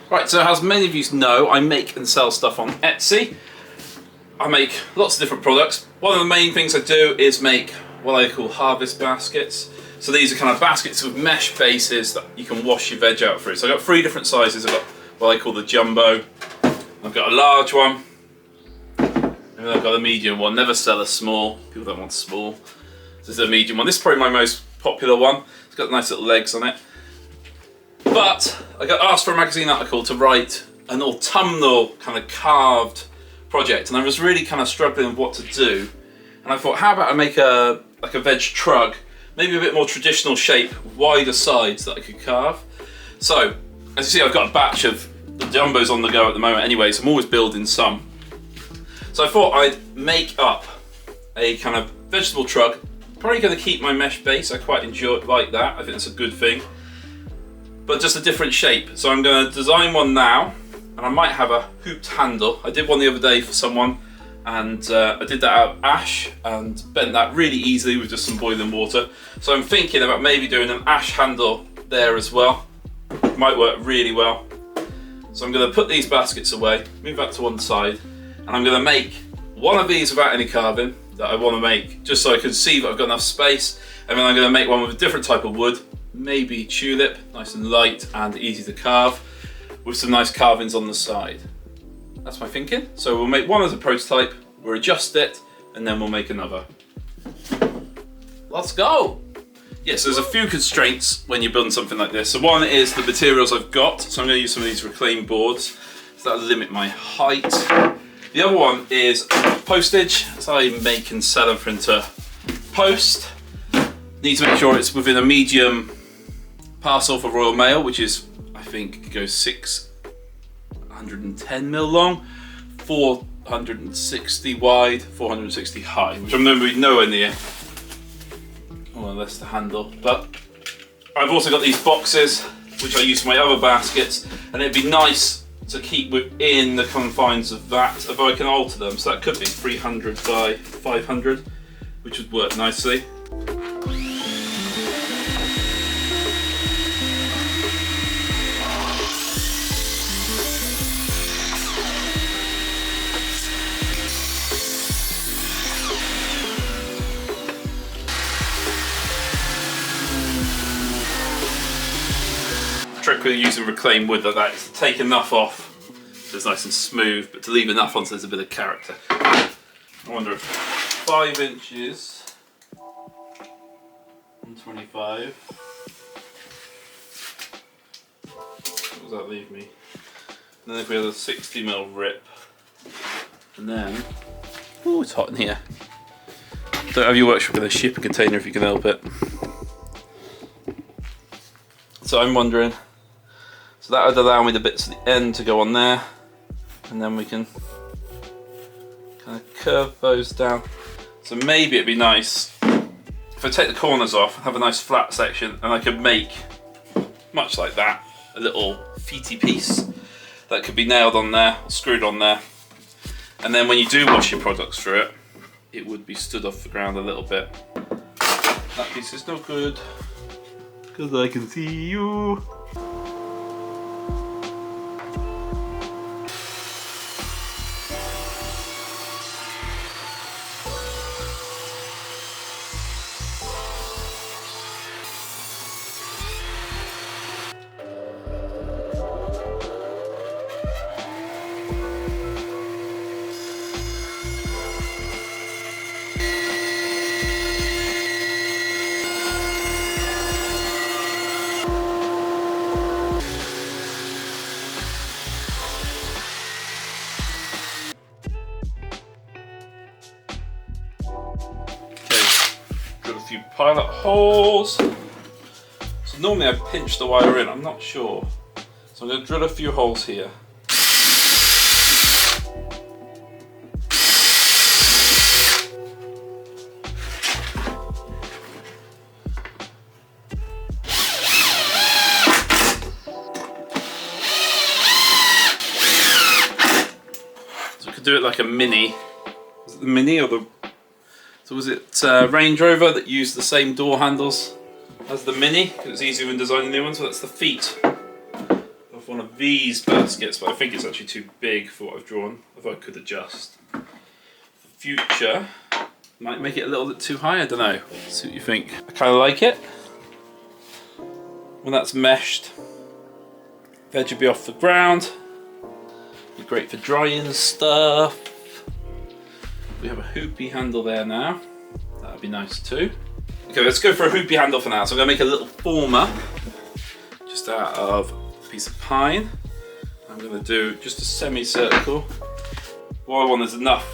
Right, so as many of you know, I make and sell stuff on Etsy. I make lots of different products. One of the main things I do is make what I call harvest baskets. So these are kind of baskets with mesh bases that you can wash your veg out through. So I've got 3 different sizes. I've got what I call the jumbo, I've got a large one, and then I've got a medium one. Never sell a small, people don't want small. This is a medium one. This is probably my most popular one. It's got nice little legs on it. But I got asked for a magazine article to write an autumnal kind of carved project, and I was really kind of struggling with what to do. And I thought, how about I make a veg trug, maybe a bit more traditional shape, wider sides that I could carve. So, as you see, I've got a batch of the jumbos on the go at the moment anyway, so I'm always building some. So I thought I'd make up a kind of vegetable trug. Probably going to keep my mesh base, I quite enjoy it like that, I think that's a good thing. But just a different shape. So I'm going to design one now, and I might have a hooped handle. I did one the other day for someone, and I did that out of ash and bent that really easily with just some boiling water. So I'm thinking about maybe doing an ash handle there as well. Might work really well. So I'm going to put these baskets away, move that to one side, and I'm going to make one of these without any carving that I want to make, just so I can see that I've got enough space. And then I'm going to make one with a different type of wood, maybe tulip, nice and light and easy to carve, with some nice carvings on the side. That's my thinking. So we'll make one as a prototype, we'll adjust it, and then we'll make another. Let's go! Yes, there's a few constraints when you're building something like this. So one is the materials I've got. So I'm going to use some of these reclaimed boards. So that'll limit my height. The other one is postage. So I make and sell and print a post. Need to make sure it's within a medium parcel for Royal Mail, which is, I think, goes 610mm long, 460 wide, 460 high, which I'm going to be nowhere near. Well, that's the handle. But I've also got these boxes, which I use for my other baskets, and it'd be nice to keep within the confines of that, if I can alter them. So that could be 300 by 500, which would work nicely. Trick with using reclaimed wood like that is to take enough off so it's nice and smooth, but to leave enough on so there's a bit of character. I wonder if 5 inches, 125. What does that leave me? And then if we have a 60mm rip, and then, oh, it's hot in here. Don't have your workshop in a shipping container if you can help it. So I'm wondering, so that would allow me the bits at the end to go on there, and then we can kind of curve those down. So maybe it'd be nice if I take the corners off, have a nice flat section, and I could make, much like that, a little feety piece that could be nailed on there, screwed on there, and then when you do wash your products through it, it would be stood off the ground a little bit. That piece is no good, because I can see you. Few pilot holes. So normally I pinch the wire in, I'm not sure. So I'm going to drill a few holes here. So I could do it like a Mini. Was it the Mini or the... So was it Range Rover that used the same door handles as the Mini? It was easier when designing new ones, so that's the feet of one of these baskets, but I think it's actually too big for what I've drawn, if I could adjust. For future, might make it a little bit too high, I don't know. See what you think. I kind of like it. When that's meshed, veg will be off the ground. Be great for drying stuff. We have a hoopy handle there now. That'd be nice too. Okay, let's go for a hoopy handle for now. So I'm gonna make a little former just out of a piece of pine. I'm gonna do just a semicircle. What I want is enough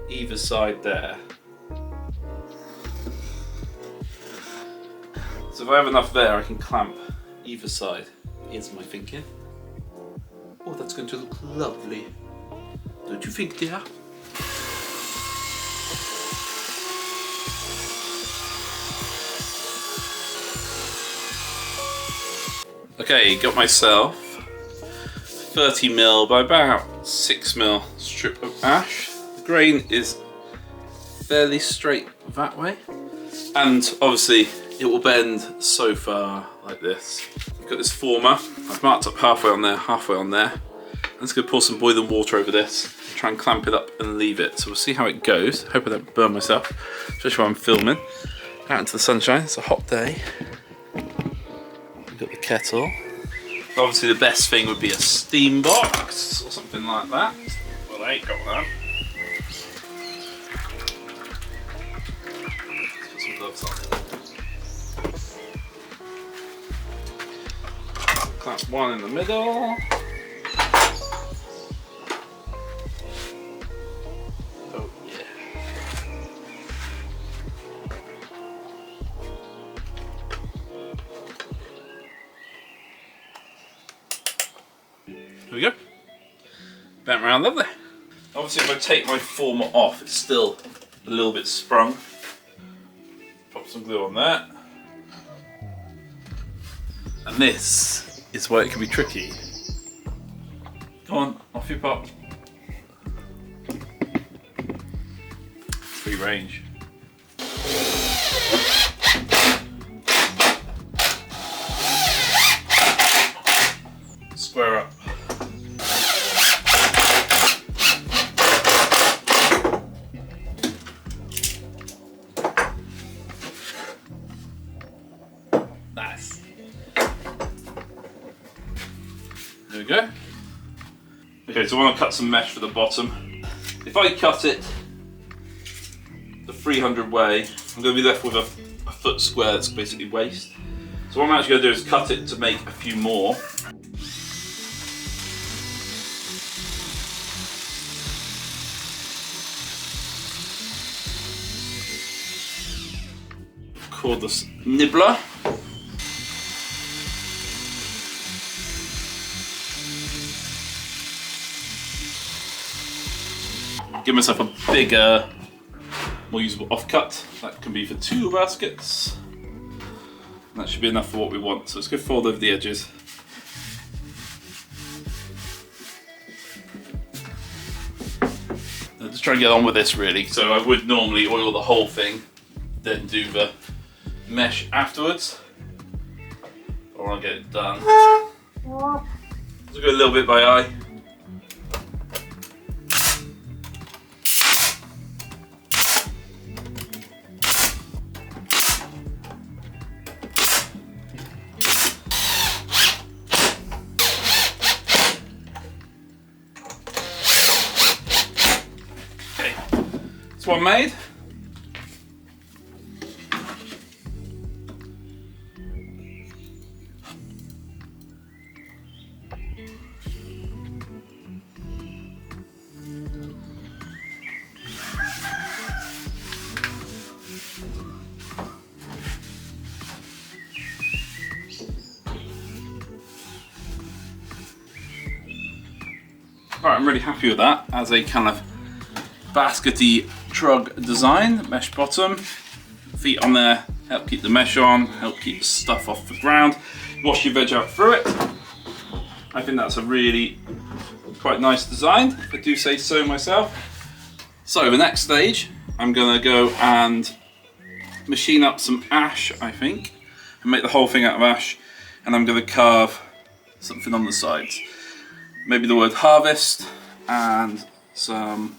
either side there. So if I have enough there, I can clamp either side. Here's my thinking. Oh, that's going to look lovely. Don't you think, dear? Okay, got myself 30mm by about 6mm strip of ash. The grain is fairly straight that way, and obviously it will bend so far like this. I've got this former, I've marked up halfway on there, halfway on there. I'm just going to pour some boiling water over this, try and clamp it up and leave it. So we'll see how it goes. Hope I don't burn myself, especially when I'm filming. Out into the sunshine, it's a hot day. We've got the kettle. Obviously the best thing would be a steam box or something like that. Well, I ain't got that. Let's put some gloves on. Clamp one in the middle. Oh yeah. There we go. Bent around lovely. Obviously if I take my former off, it's still a little bit sprung. Pop some glue on that. And this is where it can be tricky. Go on, off you pop. Free range. Square up. Nice. There we go. Okay, so I want to cut some mesh for the bottom. If I cut it the 300 way, I'm going to be left with a foot square that's basically waste. So what I'm actually going to do is cut it to make a few more. Cordless nibbler. Give myself a bigger, more usable offcut. That can be for 2 baskets. And that should be enough for what we want. So let's go fold over the edges. I'll just try and get on with this really. So I would normally oil the whole thing, then do the mesh afterwards. I want to get it done. Let's go a little bit by eye. Okay, that's one made. Right, I'm really happy with that as a kind of baskety trug design. Mesh bottom, feet on there, help keep the mesh on, help keep the stuff off the ground. Wash your veg out through it. I think that's a really quite nice design, if I do say so myself. So the next stage, I'm gonna go and machine up some ash, I think, and make the whole thing out of ash. And I'm gonna carve something on the sides. Maybe the word harvest and some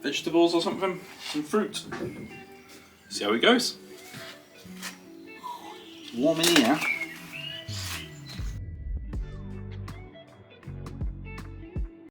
vegetables or something, some fruit. See how it goes. Warm in here.